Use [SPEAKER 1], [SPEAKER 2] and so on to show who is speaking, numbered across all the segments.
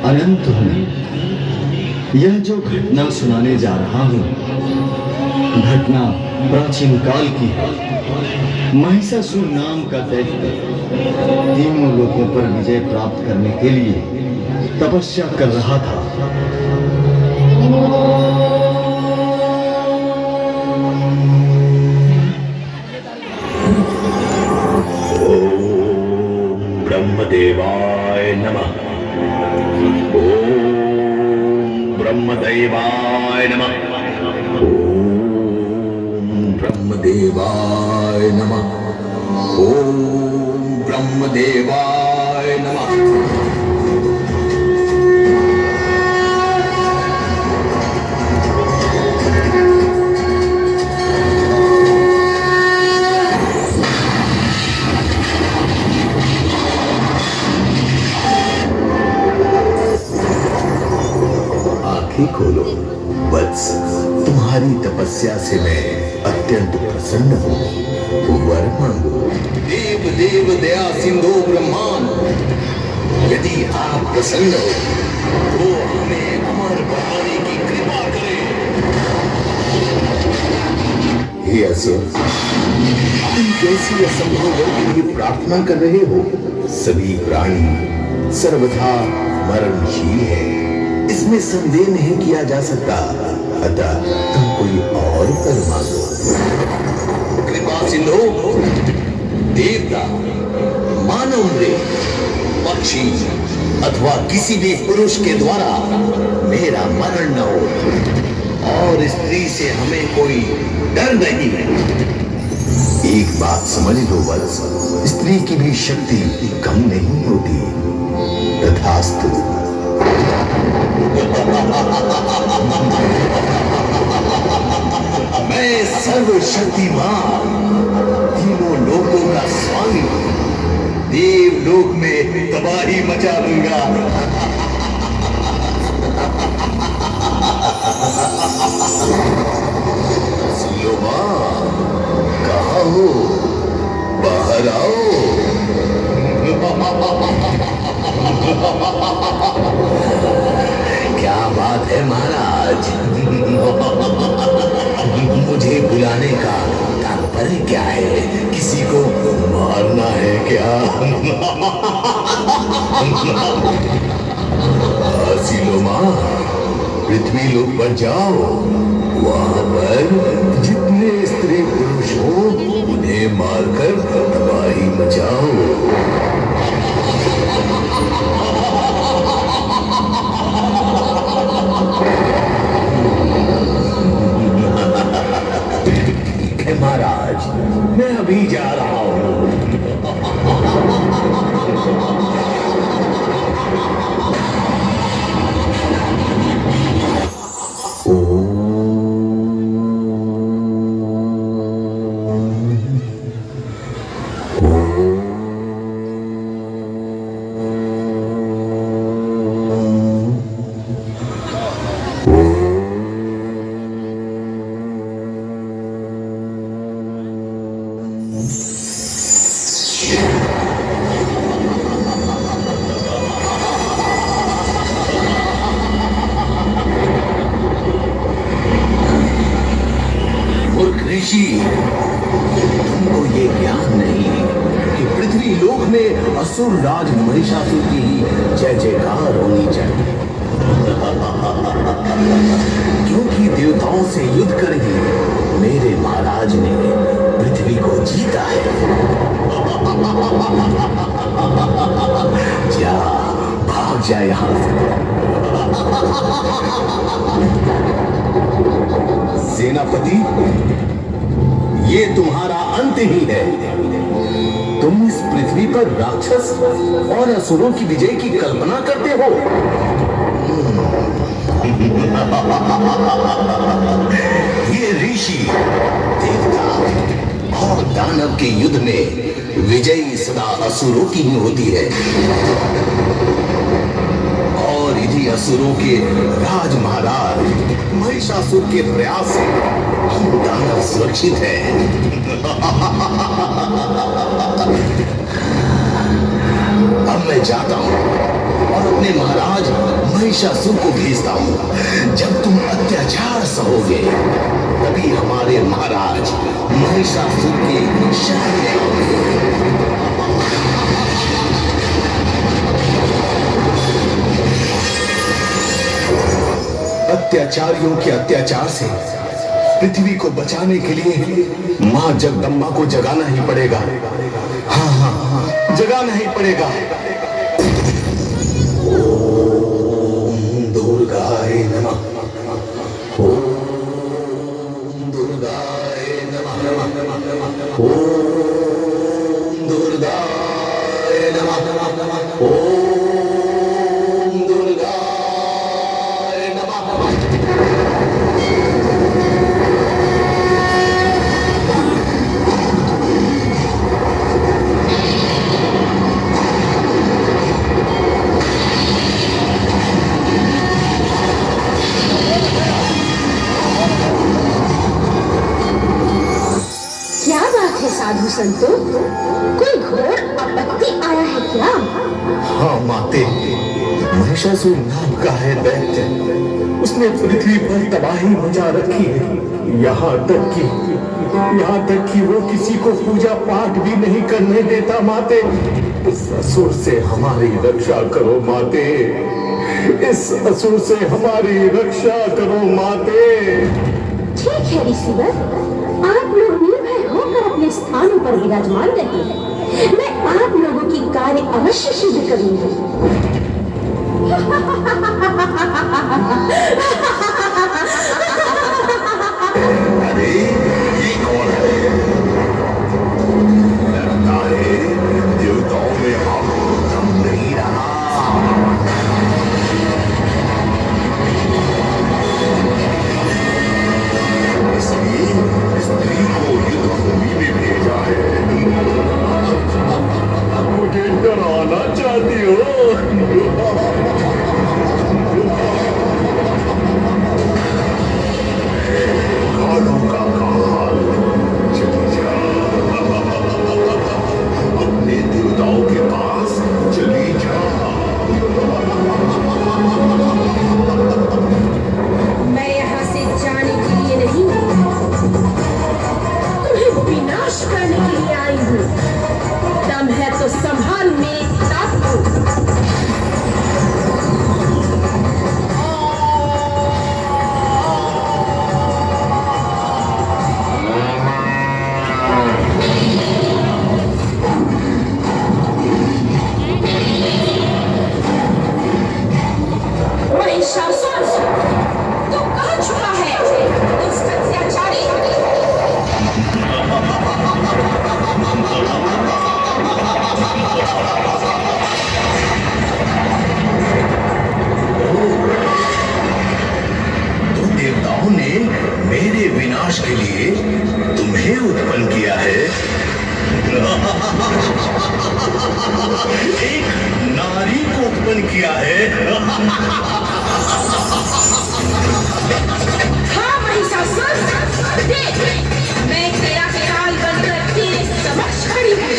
[SPEAKER 1] अनंत हूँ। यह जो घटना सुनाने जा रहा हूँ, घटना प्राचीन काल की है। महिषासुर नाम का दैत्य तीनों लोकों पर विजय प्राप्त करने के लिए तपस्या कर रहा था।
[SPEAKER 2] ब्रह्मदेवाय नमः। ओम ब्रह्मदेवाय नमः। ओम ब्रह्मदेवाय नमः। ओम ब्रह्मदेवाय नमः।
[SPEAKER 3] खोलो वत्स, तुम्हारी तपस्या से मैं अत्यंत प्रसन्न हूँ। वर मांगो।
[SPEAKER 2] देव देव दया सिंधु ब्रह्मांड, यदि आप प्रसन्न हो तो हमें अमर बनाने की कृपा करें।
[SPEAKER 3] हे असुर, तुम कैसी असंभव वर के लिए प्रार्थना कर रहे हो? सभी प्राणी सर्वथा मरणशील है, इसमें संदेह नहीं किया जा सकता। अतः तुम कोई और वर मांगो।
[SPEAKER 2] कृपा सिंधु, देवता, मानव मृग, पक्षी अथवा किसी भी पुरुष के द्वारा मेरा मरण न हो, और स्त्री से हमें कोई डर नहीं है।
[SPEAKER 3] एक बात समझ लो वत्स, स्त्री की भी शक्ति कम नहीं होती। तथास्तु।
[SPEAKER 2] मैं सर्वशक्तिमान, तीनों लोकों का स्वामी, देवलोक में तबाही मचा दूंगा।
[SPEAKER 3] सिलोमा, कहाँ हो? बाहर आओ।
[SPEAKER 2] क्या बात है महाराज? मुझे बुलाने का तात्पर्य क्या है? किसी को मारना है क्या?
[SPEAKER 3] सिलोमा, पृथ्वी लोक पर जाओ। वहां पर जितने स्त्री पुरुष हो उन्हें मारकर तबाही मचाओ।
[SPEAKER 2] महाराज, मैं अभी जा रहा हूं। ऋषि, तुमको ये ज्ञान नहीं कि पृथ्वी लोक में असुर राज महिषासुर की जय जयकार होनी चाहिए, क्योंकि देवताओं से युद्ध कर ही मेरे महाराज ने पृथ्वी को जीता है। जा, भाग जा यहां से। सेनापति, ये तुम्हारा अंत ही है। तुम इस पृथ्वी पर राक्षस और असुरों की विजय की कल्पना करते हो। ये ऋषि, देवता और दानव के युद्ध में विजयी सदा असुरों की ही होती है, और इन्हीं असुरों के राज महाराज महिषासुर के प्रयास से दानव सुरक्षित है। अब मैं जाता हूं और अपने महाराज
[SPEAKER 3] महिषासुर को भेजता हूँ। जब तुम अत्याचार सहोगे तभी हमारे महाराज महिषासुर के शरण में आओगे। अत्याचारियों के अत्याचार से पृथ्वी को बचाने के लिए मां जगदम्बा को जगाना ही पड़ेगा। हाँ हाँ हाँ, जगाना ही पड़ेगा। ओम दुर्गाय नमः। ओम दुर्गाय नमः। ओम दुर्गाय नमः। ओम दुर्गाय नमः।
[SPEAKER 4] साधु संतों, कोई घोर आपत्ति आया है क्या?
[SPEAKER 3] हाँ माते, महिषासुर नाम का है दैत्य। उसने पृथ्वी पर तबाही मचा रखी है। यहाँ तक कि वो किसी को पूजा पाठ भी नहीं करने देता। माते, इस असुर से हमारी रक्षा करो माते। इस असुर से हमारी रक्षा करो माते।
[SPEAKER 4] ठीक है ऋषिवर, आप लोग निर्भय होकर अपने स्थानों पर विराजमान रहिए। मैं आप लोगों की कार्य अवश्य सिद्ध करूंगी।
[SPEAKER 3] अरे ये कौन है? लगता है देवताओं में अब दम नहीं रहा। इसलिए स्त्री को युद्ध भूमि में भेजा है। मुझे डराना चाहती हो? कालों का काल, चली जा। अपने देवताओं के पास चली जा।
[SPEAKER 4] मैं यहाँ से जाने के लिए नहीं, तुम्हें विनाश करने के लिए आई हूँ। दम है तो संभाल मेरी ताकत को। महिषासुर, तू कहाँ छुपा है? उस अत्याचारी।
[SPEAKER 3] तो देवताओं ने मेरे विनाश के लिए तुम्हें उत्पन्न किया है। एक नारी को उत्पन्न किया है।
[SPEAKER 4] हाँ महिषासुर, देख, मैं तेरा काल बनकर तेरे समक्ष खड़ी हूँ।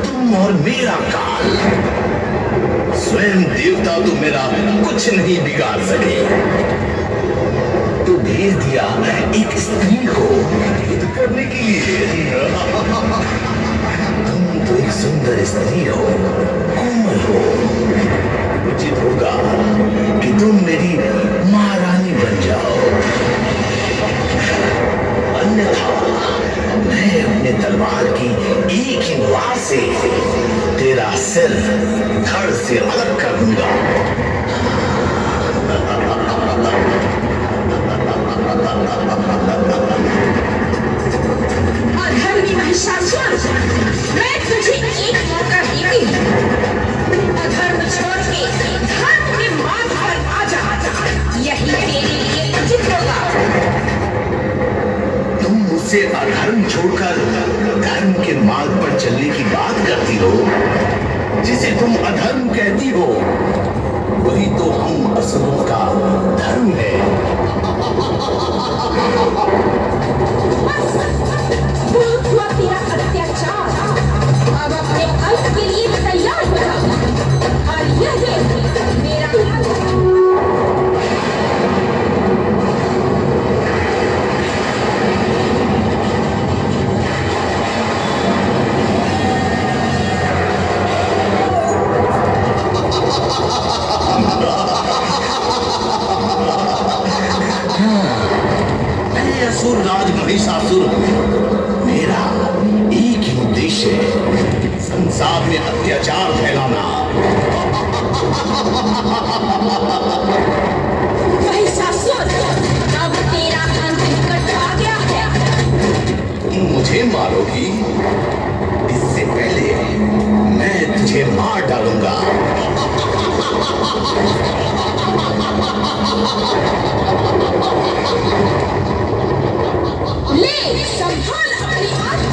[SPEAKER 3] तुम और मेरा काल, स्वयं देवता तो मेरा कुछ नहीं बिगाड़ सके। तो भेज दिया एक स्त्री को युद्ध करने के लिए। तुम तो एक सुंदर स्त्री हो, कोमल हो। उचित होगा कि तुम मेरी महारानी बन जाओ। अन्यथा मैं अपने तलवार की एक ही वार से तेरा सिर धड़ से अलग कर दूंगा।
[SPEAKER 4] अधर्मी महिषासुर, मैं तुझे एक मौका देती हूँ। अधर्म छोड़ के धर्म के मार्ग पर आ जा। यही तेरे लिए उचित होगा।
[SPEAKER 3] तुम मुझसे अधर्म छोड़कर धर्म के मार्ग पर चलने की बात करती हो। जिसे तुम अधर्म कहती हो, वही तो हम असुरों का धर्म है।
[SPEAKER 4] बहुत हुआ तेरा अत्याचार। अब अपने अंत के लिए तैयार हो जा। और महिषासुर, अब तेरा अंत निकट आ गया है।
[SPEAKER 2] मुझे मारोगी? इससे पहले मैं तुझे मार डालूंगा।
[SPEAKER 4] ले संभाल अपनी आत्मा।